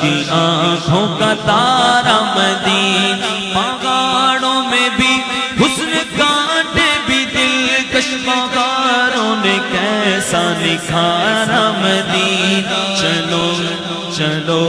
کی آنکھوں کا تارا مدینہ، پہاڑوں میں بھی حسن کانٹے بھی دلکش بہاروں نے کیسا نکھارا مدینہ۔ چلو چلو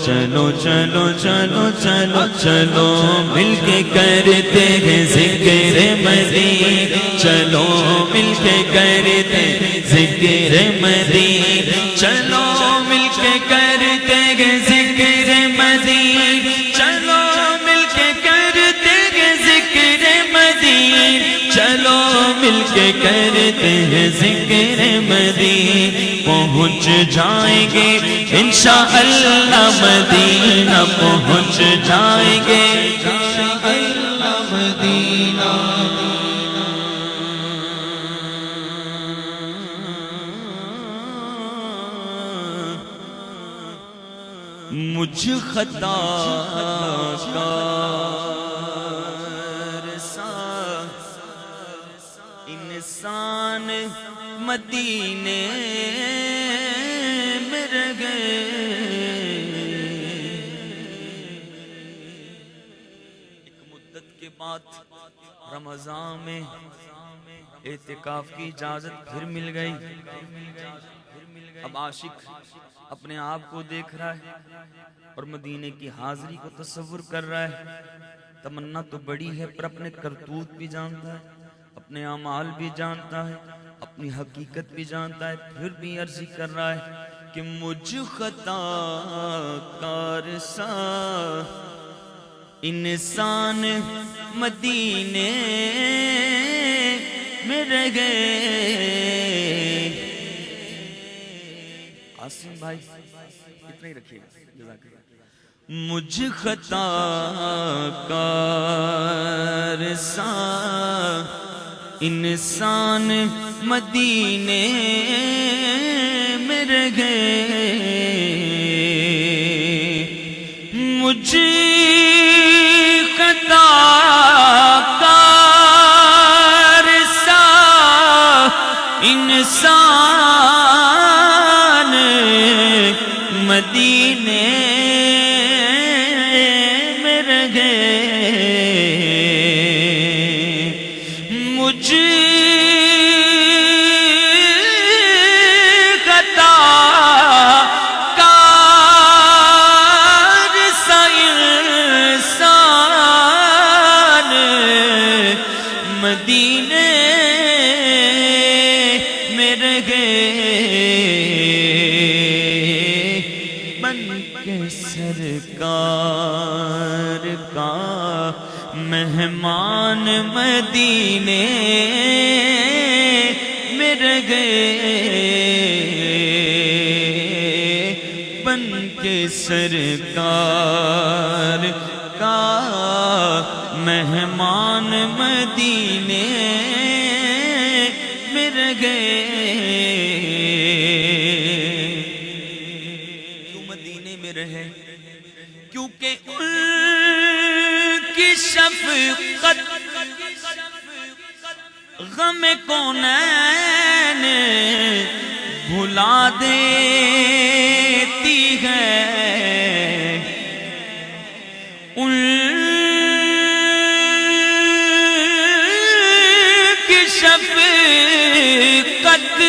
چلو چلو چلو چلو چلو مل کے کرتے ہیں ذکر مدینہ، چلو مل کے کرتے ذکر مدینہ، چلو مل کے کرتے ہیں ذکر مدینہ، چلو مل کے کرتے ہیں ذکر مدینہ، چلو مل کے کرتے ہیں ذکر مدینہ۔ پہنچ جائیں گے انشاءاللہ مدینہ، پہنچ جائیں گے انشاءاللہ مدینہ۔ مجھ خطا کار سا انسان مدینے میں رہ گئے، ایک مدت کے بعد رمضان میں اعتکاف کی اجازت پھر مل گئی۔ اب عاشق اپنے آپ کو دیکھ رہا ہے اور مدینے کی حاضری کو تصور کر رہا ہے۔ تمنا تو بڑی ہے پر اپنے کرتوت بھی جانتا ہے، اپنے اعمال بھی جانتا ہے، اپنی حقیقت بھی جانتا ہے، پھر بھی عرضی کر رہا ہے کہ مجھ خطا کار سا انسان مدینے میں رہ گئے۔ قاسم بھائی اتنا ہی رکھیے گا، جزاک اللہ۔ مجھ خطا کار سا انسان مدینے میں رہ گئے، مجھ خطا کار سا انسان مدینے میں رہ گئے، مجھ خطا کار سا انسان مدینے میں رہ گئے، بن کے سرکار کا مہمان مدینے میں رہ گئے، بن کے سرکار کا مہمان مدینے میں رہ گئے۔ کیوں مدینے میں رہے؟ کیونکہ ان کی شفقت غم کونین بھلا دیتی ہے، ان کی شفقت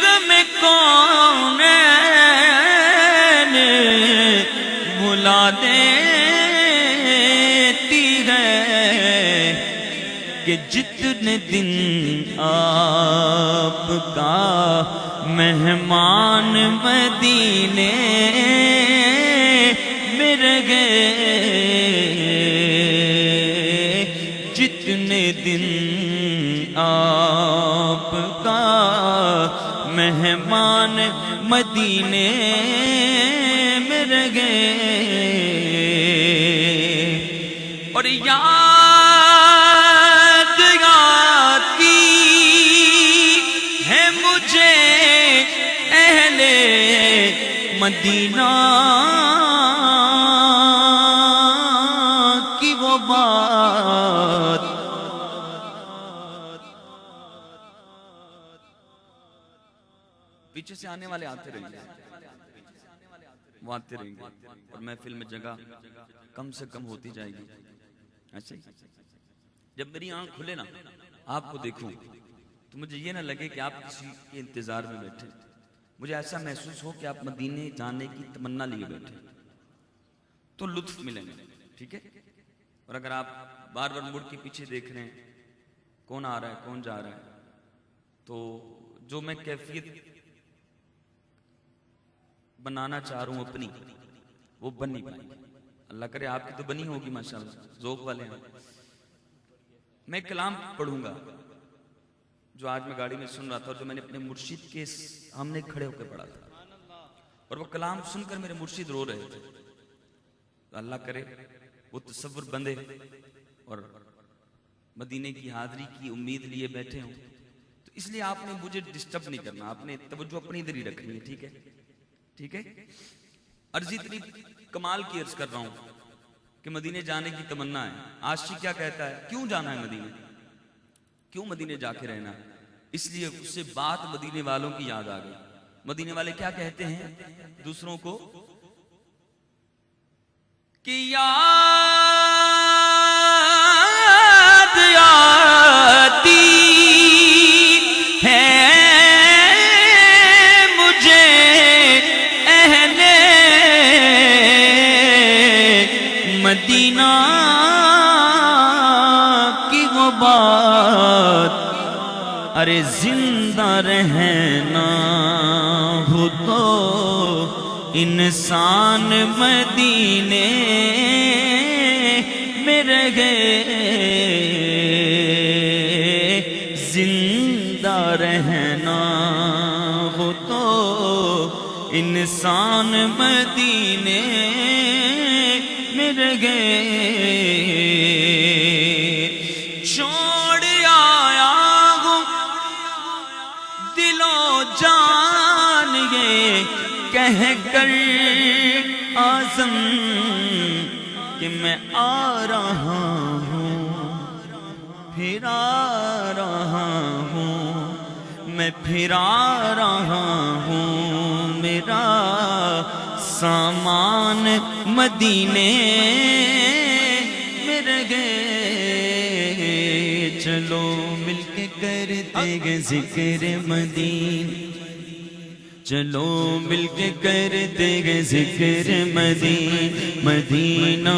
غم کونین بھلا دیتی ہے، کہ جتنے دن آپ کا مہمان مدینے میں رہ گئے، جتنے دن آپ کا مہمان مدینے میں رہ گئے، اور یاد آتی ہے مجھے اہل مدینہ کی وہ بات، پیچھے سے آنے والے آتے رہیے، وہ آتے رہیں گے اور محفل میں جگہ کم سے کم ہوتی جائے گی. اچھا جب میری آنکھ کھلے نا آپ کو دیکھوں تو مجھے یہ نہ لگے کہ آپ کسی کے انتظار میں بیٹھے, مجھے ایسا محسوس ہو کہ آپ مدینے جانے کی تمنا لیے بیٹھے, تو لطف ملیں گے. ٹھیک ہے. اور اگر آپ بار بار مڑ کے پیچھے دیکھ رہے ہیں کون آ رہا ہے کون جا رہا ہے, تو جو میں کیفیت بنانا چاہ رہا ہوں اپنی, وہ بن نہیں پائے گی. اللہ کرے آپ کی تو بنی ہوگی ماشاءاللہ, ذوق والے ہیں. میں کلام پڑھوں گا جو آج میں گاڑی میں سن رہا تھا اور جو میں نے اپنے مرشد کے سامنے کھڑے ہو کے پڑھا تھا, اور وہ کلام سن کر میرے مرشد رو رہے تھے. تو اللہ کرے وہ تصور بندے اور مدینے کی حاضری کی امید لیے بیٹھے ہوں. تو اس لیے آپ نے مجھے ڈسٹرب نہیں کرنا, آپ نے توجہ اپنی ادھر ہی رکھنی ہے. ٹھیک ہے, ٹھیک ہے. عرضی اتنی کمال کی عرض کر رہا ہوں کہ مدینے جانے کی تمنا ہے. عاشق کیا کہتا ہے, کیوں جانا ہے مدینے, کیوں مدینے جا کے رہنا ہے؟ اس لیے اس سے بات مدینے والوں کی یاد آ گئی. مدینے والے کیا کہتے ہیں دوسروں کو کہ یاد آتی ہے مجھے اہل مدینہ کی وہ بات, ارے زندہ رہنا ہو تو انسان مدینے میں رہے, زندہ رہنا ہو تو انسان مدینے میں رہے. چھوڑ آیا ہوں دل و جان یہ کہہ کر آزم کہ میں آ رہا ہوں, پھر آ رہا ہوں, میں پھر آ رہا ہوں. میرا سامان مدینے میں رہے. چلو مل کے کرتے گے ذکر مدینے, چلو مل کے کرتے گے ذکر مدینہ مدینہ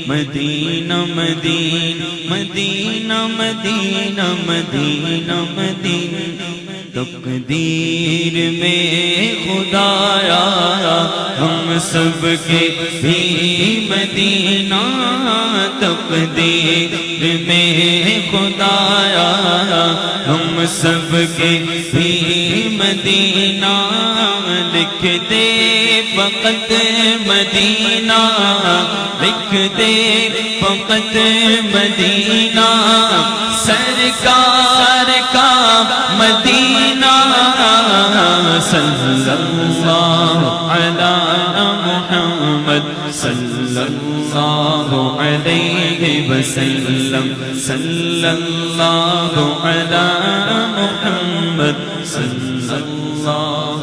مدینہ مدینہ مدینہ مدینہ مدینہ مدینہ. تقدیر میں خدایا ہم سب کے بھی مدینہ, تقدیر میں خدایا ہم سب کے بھی مدینہ. لکھ دے فقط مدینہ, لکھ دے فقط مدینہ, سرکار کا مدینہ. صلی اللہ علی محمد صلی اللہ علیہ وسلم, صلی اللہ علی محمد صلی اللہ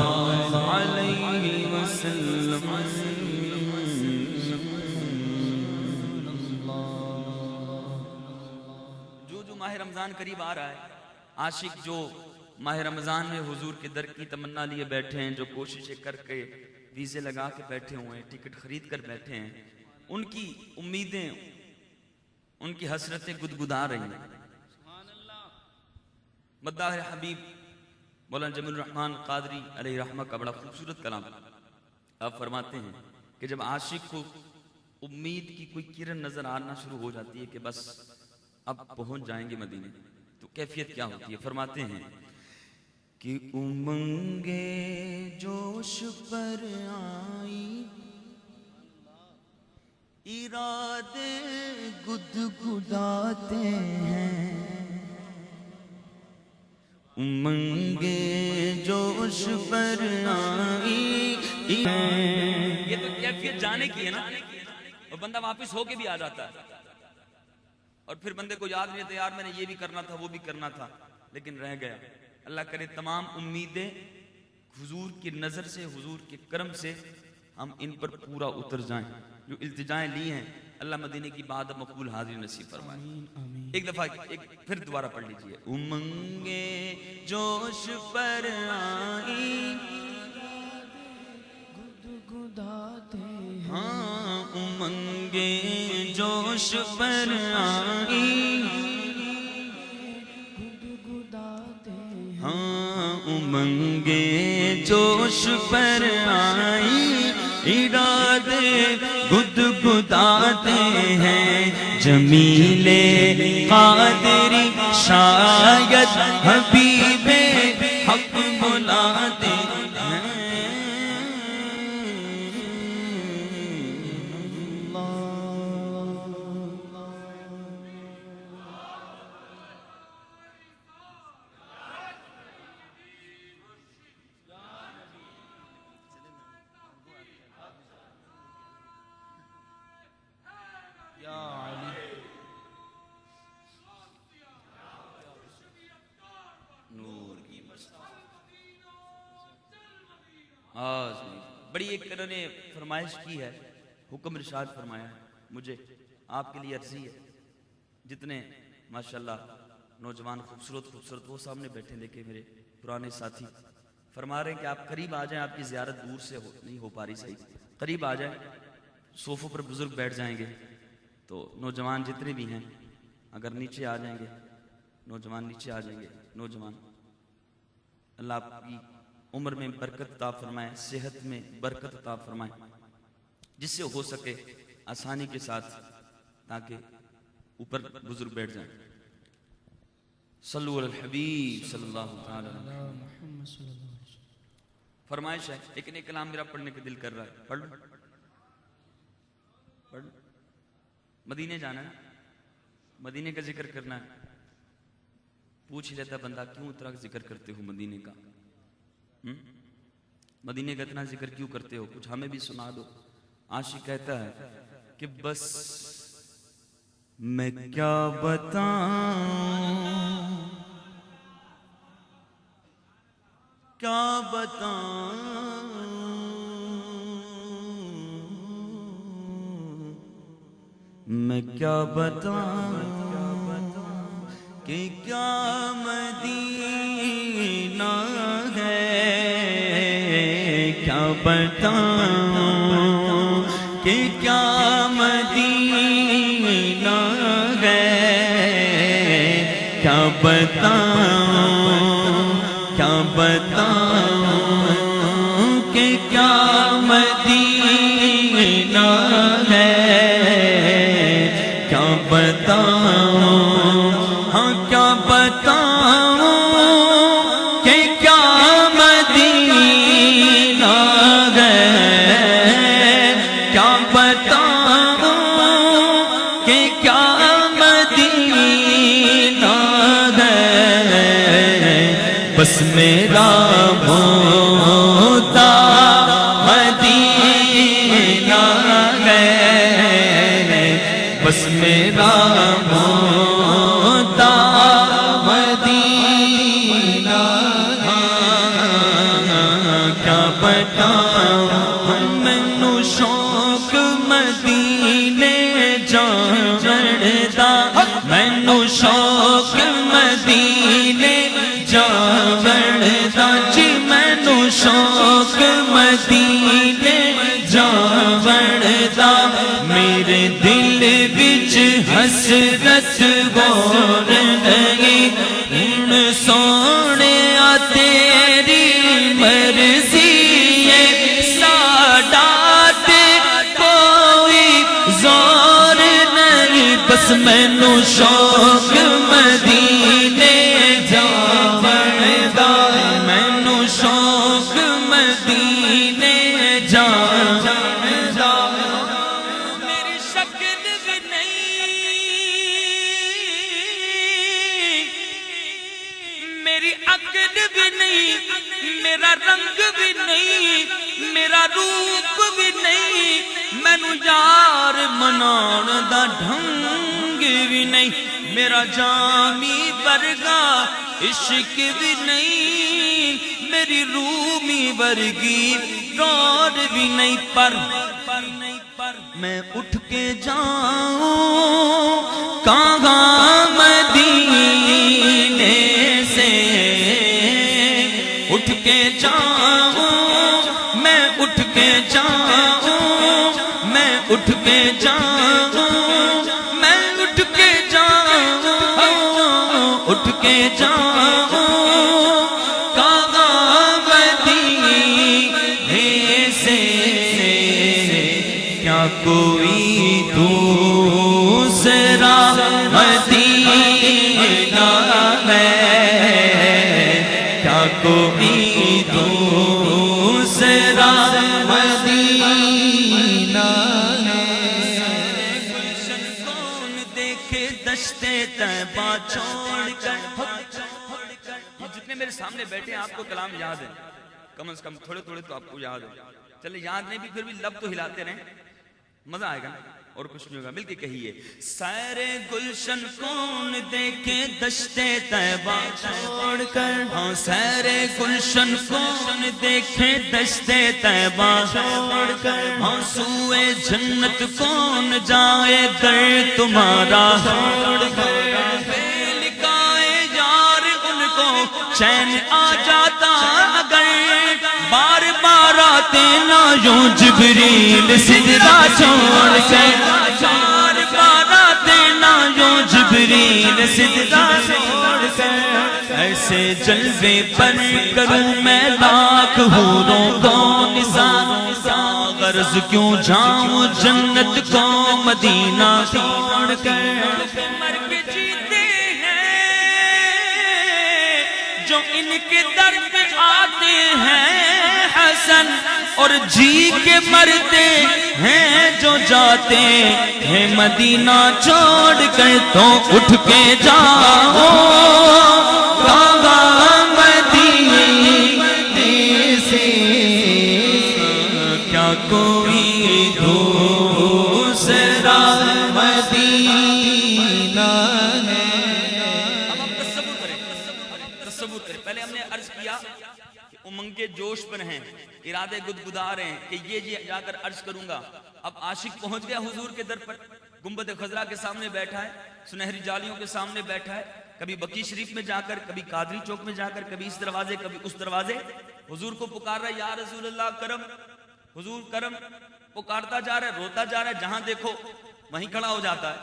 علیہ وسلم. جو ماہ رمضان قریب آ رہا ہے, عاشق جو ماہ رمضان میں حضور کے در کی تمنا لیے بیٹھے ہیں, جو کوششیں کر کے ویزے لگا کے بیٹھے ہوئے ہیں, ٹکٹ خرید کر بیٹھے ہیں, ان کی امیدیں ان کی حسرتیں گدگدا رہی ہیں. مداح حبیب مولانا جمیل الرحمن قادری علیہ رحمہ کا بڑا خوبصورت کلام. آپ فرماتے ہیں کہ جب عاشق کو امید کی کوئی کرن نظر آنا شروع ہو جاتی ہے کہ بس اب پہنچ جائیں گے مدینے, تو کیفیت کیا ہوتی ہے؟ فرماتے ہیں کہ امنگے جوش پر آئی, ارادے گدگداتے ہیں, امنگے جوش پر آئی. یہ تو کیفیت جانے کی ہے نا, اور بندہ واپس ہو کے بھی آ جاتا ہے, اور پھر بندے کو یاد نہیں رہتا یار میں نے یہ بھی کرنا تھا وہ بھی کرنا تھا, لیکن رہ گیا. اللہ کرے تمام امیدیں حضور کی نظر سے, حضور کے کرم سے ہم ان پر پورا اتر جائیں. جو التجائیں لی ہیں اللہ مدینے کی بات مقبول حاضری نصیب فرمائے. ایک دفعہ پھر دوبارہ پڑھ لیجئے. امنگے جوش پر آئی ہاں امنگے جوش پر آئی ہاں امنگے جوش پر آئی ارادے گدگداتے ہیں جمیل قادری شاید حبیب حق بلاتے ہیں. بڑی ایک انہوں نے فرمائش کی ہے, حکم ارشاد فرمایا ہے مجھے آپ کے لیے عرضی ہے. جتنے ماشاءاللہ نوجوان خوبصورت وہ سامنے بیٹھے دیکھے میرے پرانے ساتھی فرما رہے ہیں کہ آپ قریب آ جائیں. آپ کی زیارت دور سے نہیں ہو پا رہی صحیح, قریب آ جائیں. صوفوں پر بزرگ بیٹھ جائیں گے تو نوجوان جتنے بھی ہیں اگر نیچے آ جائیں گے, نوجوان نیچے آ جائیں گے. نوجوان اللہ آپ کی عمر میں برکت عطا فرمائے, صحت میں برکت عطا فرمائے, جس سے ہو سکے آسانی کے ساتھ تاکہ اوپر بزرگ بیٹھ جائیں. صلو علی الحبیب صلی اللہ تعالی علیہ وسلم. فرمائش ہے لیکن ایک کلام میرا پڑھنے کا دل کر رہا ہے. پڑھ لو پڑھ. مدینے جانا ہے, مدینے کا ذکر کرنا ہے. پوچھ ہی لیتا بندہ کیوں اتنا ذکر کرتے ہو مدینے کا, مدینے کا اتنا ذکر کیوں کرتے ہو, کچھ ہمیں بھی سنا دو. عاشق کہتا ہے کہ بس میں کیا بتاؤں کیا بتاؤں میں کیا بتاؤں کہ کیا مدینہ ہے, کیا بتاؤں کہ کیا مدینہ ہے, کیا بتاؤں کہ کیا مدینہ ہے, کیا بتاؤں ہاں کیا بتاؤں کہ کیا مدینہ ہے, کیا بتاؤں کہ کیا مدینہ ہے. بس میرا ہوتا مدینہ ہے, بس میرا ہوتا مدینہ ہے. کیا بتاؤں مینوں شوق مدینے جان دا, مینوں شوق مدینے جان دا جی, مینوں شوق مدینے جان دا. میرے دل وچ حسرت گور لگی ہن سونیا تیری مرضی ہے, ساڈا تے کوئی زور نہیں. بس مینوں شوق مدینے جان دا, مینوں شوق مدینے جان دا. میری شکل بھی نہیں, میری عقل بھی نہیں, میرا رنگ بھی نہیں, میرا روپ بھی نہیں, مینوں یار منان دا ڈھنگ بھی نہیں, میرا جامی ورگا عشق بھی نہیں, تیری رومی ورگی روڈ بھی نہیں پر میں اٹھ کے جاؤں کہاں مدینے سے اٹھ کے جاؤں میں اٹھ کے جاؤں میں اٹھ کے جاؤں میں اٹھ کے جاؤں اٹھ کے جاؤں کہاں مدینے سے کیا کوئی دوسرا مدینہ ہے کیا کوئی دوسرا مدینہ ہے گلشن کون دیکھے دشتے طیبہ چھوڑ کر یہ جتنے میرے سامنے بیٹھے ہیں آپ کو کلام یاد ہے کم از کم تھوڑے تھوڑے تو آپ کو یاد ہے چلے یاد نہیں بھی پھر بھی لب تو ہلاتے رہیں مزہ آئے گا اور کچھ نہیں ہوگا مل کے کہیے سیر گلشن کون دیکھے دشتے طیبہ چھوڑ کر ہاں سیر گلشن کون دیکھے دشتے طیبہ چھوڑ کر ہاں سوئے جنت کون جائے گر تمہارا چھوڑ کر لکھائے یار ان کو چین آ جاتا اگر بار بار آتے نہ یوں جبریل سجدہ چھوڑ کر بار بار آتے نہ یوں جبریل سجدہ چھوڑ کر ایسے جلوے پر کروں میں لاکھ حوروں کو نثار غرض کیوں جاؤں جنت کو مدینہ چھوڑ کر مر کے جیتے ہیں جو ان کے در پہ آتے ہیں حسن اور جی کے مرتے ہیں جو جاتے ہیں مدینہ چھوڑ کر تو اٹھ کے جاؤ کہاں مدینے سے کیا کوئی دوسرا مدینہ ہے اب ہم تصور کریں پہلے ہم نے عرض کیا امنگ کے جوش پر ہیں ارادے گدگدا رہے ہیں کہ یہ جا کر عرض کروں گا اب عاشق پہنچ گیا حضور کے در پر گنبد خضرا کے سامنے بیٹھا ہے سنہری جالیوں کے سامنے بیٹھا ہے کبھی بقی شریف میں جا کر کبھی قادری چوک میں جا کر کبھی اس دروازے کبھی اس دروازے حضور کو پکار رہا ہے یا رسول اللہ کرم حضور کرم پکارتا جا رہا ہے روتا جا رہا ہے جہاں دیکھو وہیں کھڑا ہو جاتا ہے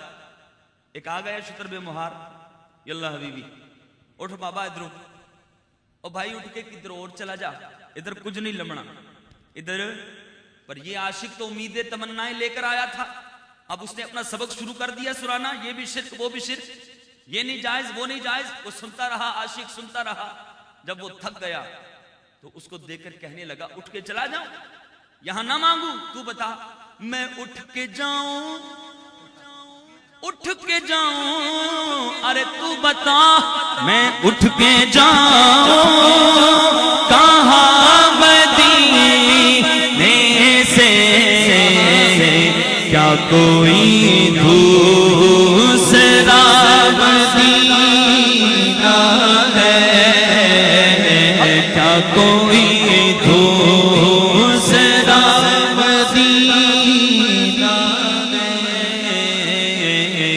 ایک آ گیا شتر بے مہار یاللہ حبیبی اٹھ بابا ادھر اور بھائی اٹھ کے کدھر اور چلا جا ادھر کچھ نہیں لمنا ادھر پر یہ عاشق تو امیدیں تمنائیں لے کر آیا تھا اب اس نے اپنا سبق شروع کر دیا سرانا یہ بھی شرک وہ بھی شرک یہ نہیں جائز وہ نہیں جائز وہ سنتا رہا عاشق سنتا رہا جب وہ تھک گیا تو اس کو دیکھ کر کہنے لگا اٹھ کے چلا جاؤں یہاں نہ مانگوں تو بتا میں اٹھ کے جاؤں اٹھ کے جاؤں ارے تو بتا میں اٹھ کے جاؤں کہاں مدینے سے کیا کوئی دوسرا مدینہ ہے کیا کوئی دوسرا مدینہ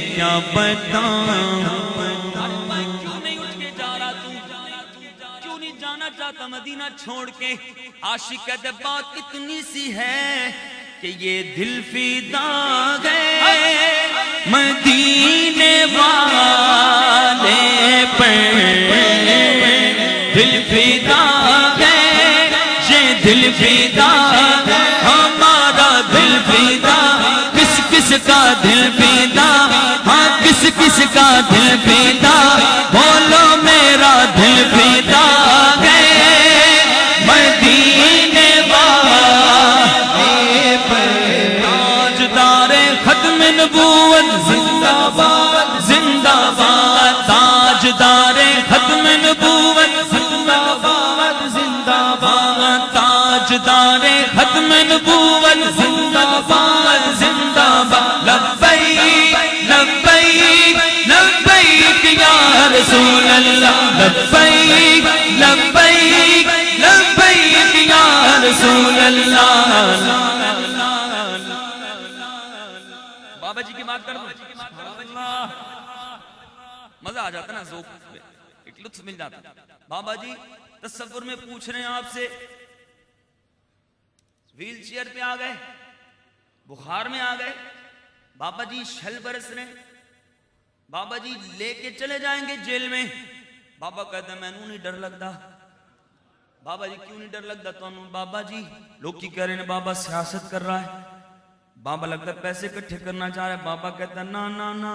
کیا بتاؤں کیوں نہیں اٹھ کے جا رہا تو کیوں نہیں جانا چاہتا مدینہ چھوڑ کے عاشق کہتے بات اتنی سی ہے کہ یہ دل فدا ہے مدینے والے پر دل فدا ہے یہ دل فدا ہے ہمارا دل فدا کس کس کا دل فدا ہاں کس کس کا دل فدا بولو میرا دل فدا ہے مدینے والے پر تاجدار ختم نبوت زندہ باد زندہ باد تاجدار ختم نبوت زندہ باد زندہ باد تاجدار ختم نبوت زندہ باد زندہ باد لبیک لبیک لبیک یا رسول اللہ لبیک لبیک لبیک بابا جی کی بات کر دوں، مزہ آ جاتا نا، ذوق میں ایک لطف مل جاتا. بابا جی تصور میں پوچھ رہے ہیں آپ سے، ویل چیئر پہ آ گئے، بخار میں آ گئے، بابا جی شل برس رہے، بابا جی لے کے چلے جائیں گے جیل میں. بابا کہتا ہے مینوں نہیں ڈر لگتا. بابا جی کیوں نہیں ڈر لگتا تو؟ بابا جی لوگ کی کہہ رہے ہیں بابا سیاست کر رہا ہے، بابا لگتا ہے پیسے اکٹھے کرنا چاہ رہا ہے. بابا کہتا ہے نا نا نا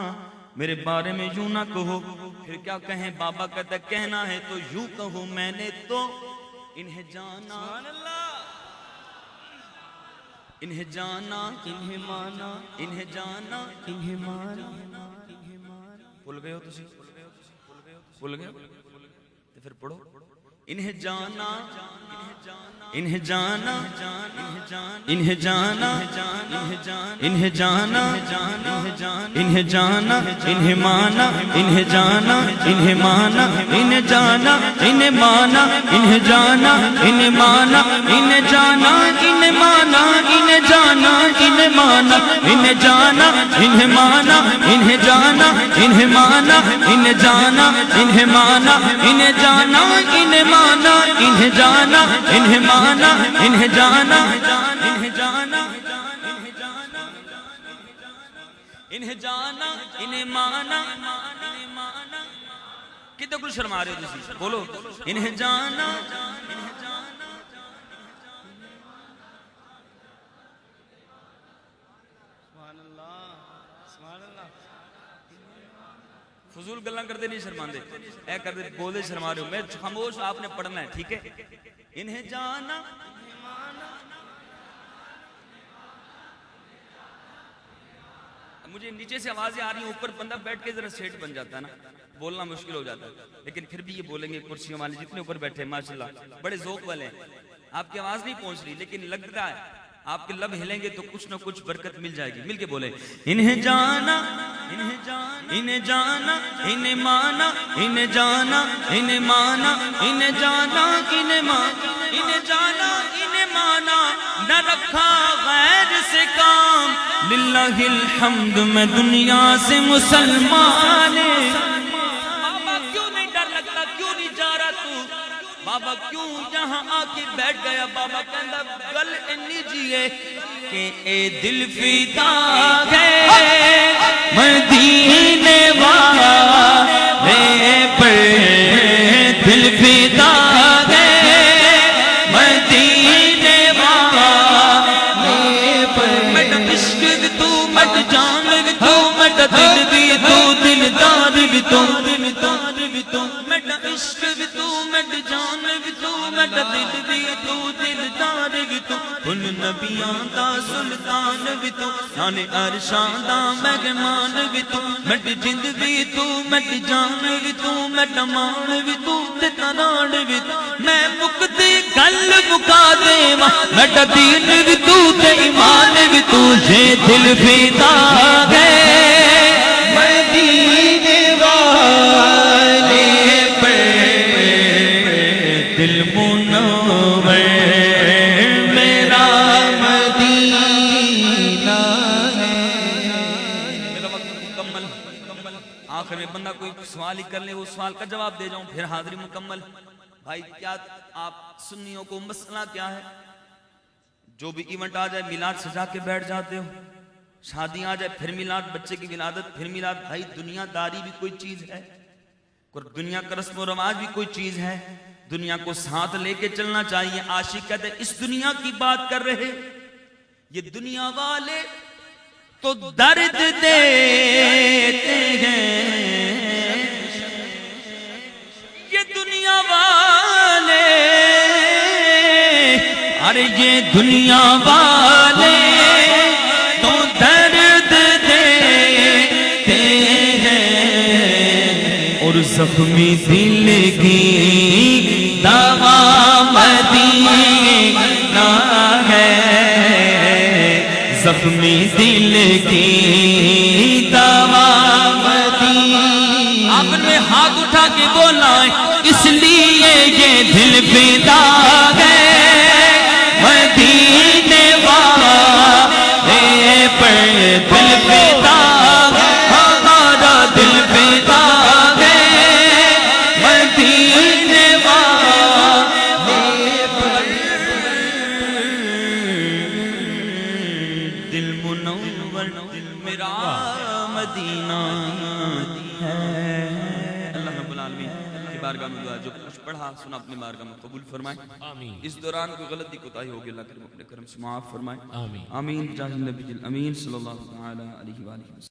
میرے بارے میں یوں نہ کہو. پھر کیا کہیں؟ بابا کہتا ہے کہنا ہے تو یوں کہو، میں نے تو انہیں جانا، انہیں جانا، انہیں مانا، انہیں جانا، انہیں مانا. بھول گئے ہو تسی؟ بھول گئے ہو تو پھر پڑھو. انہیں جانا، انہیں جانا، انہیں جانا، انہیں جانا، انہیں جانا، انہیں مانا، انہیں جانا، انہیں مانا، انہیں جانا، انہیں مانا، انہیں جانا، انہیں مانا، انہیں جانا، انہیں مانا، انہیں جانا، انہیں مانا، انہیں جانا، انہیں مانا، انہیں جانا، انہیں مانا، انہیں جانا، انہیں مانا، انہیں جانا، انہیں مانا، انہیں جانا، انہیں مانا، انہیں جانا، انہیں جانا، انہیں جانا، انہیں مانا. کتنے کچھ شرما رہے ہو تسی؟ بولو انہیں جانا. فضول گلاں کرتے نہیں شرماندے، اے کرتے بولے شرما رہے ہو. میں خاموش، آپ نے پڑھنا ہے، ٹھیک ہے؟ انہیں جانا. مجھے نیچے سے آوازیں آ رہی ہیں، اوپر بندہ بیٹھ کے ذرا سیٹ بن جاتا ہے نا، بولنا مشکل ہو جاتا ہے. لیکن پھر بھی یہ بولیں گے. کرسیوں والے جتنے اوپر بیٹھے ہیں ماشاءاللہ بڑے ذوق والے ہیں. آپ کی آواز نہیں پہنچ رہی لیکن لگتا ہے آپ کے لب ہلیں گے تو کچھ نہ کچھ برکت مل جائے گی. مل کے بولیں انہیں جانا، انہیں جانا، انہیں جانا، انہیں مانا، انہیں جانا، انہیں مانا، انہیں جانا، انہیں مانا، انہیں جانا، انہیں مانا. نہ رکھا غیر سے کام، للہ الحمد میں دنیا سے مسلمان. بابا کیوں نہیں ڈر لگتا؟ کیوں نہیں جا رہا تو؟ بابا کیوں یہاں آ کے بیٹھ گیا؟ بابا کہندا گل انی جی ہے کہ اے دل فدا ہے مدینے والے پر، دل فدا ہے مدینے والے پر. مٹ عشق بھی تو، مٹ جان بھی تو، مٹ دل بھی تو، دلدار بھی تو، دلدار بھی تو. مٹ عشق بھی تو، مٹ جان بھی تو، مٹ دل بھی تو، دلدار بھی تو. ان نبیاں دا سلطان بھی تو، یعنی عرشاں دا مہمان بھی تو. مٹ جند بھی تو، مٹ جان بھی تو، مٹ مان بھی تو، تنان بھی تو. میں مکتی گل مکا دیواں، مٹ دین بھی تو تے ایمان بھی تو. یہ دل فدا ہے مدینے والے پر، دل منور میرا مدینہ ہے. میرا وقت مکمل. آخر میں بندہ کوئی سوال ہی کر لے، وہ سوال کا جواب دے جاؤں، پھر حاضری مکمل. بھائی کیا آپ سنیوں کو مسئلہ کیا ہے؟ جو بھی ایونٹ آ جائے میلاد سجا کے بیٹھ جاتے ہو، شادی آ جائے پھر میلاد، بچے کی ولادت پھر میلاد. بھائی دنیا داری بھی کوئی چیز ہے، دنیا کا رسم و رواج بھی کوئی چیز ہے، دنیا کو ساتھ لے کے چلنا چاہیے. عاشق کہتے ہیں اس دنیا کی بات کر رہے، یہ دنیا والے تو درد دیتے ہیں، یہ دنیا والے، ارے یہ دنیا والے تو درد دیتے ہیں، اور زخمی دل کی دوا مدینہ ہے، زخمی دل کی دوا مدینہ. آپ نے ہاتھ اٹھا کے بولا اس لیے یہ دل فدا ہے مدینے والے پر، دل فدا منور دل میرا مدینہ ہے۔ اللہ رب العالمین کی بارگاہ میں دعا، جو کچھ پڑھا سنا اپنی بارگاہ میں قبول فرمائے۔ آمین اس دوران کوئی غلطی کوتاہی ہوگی اللہ کریم اپنے کرم سے معاف فرمائے۔ آمین آمین بجاہ النبی الامین صلی اللہ تعالی علیہ وآلہ وسلم۔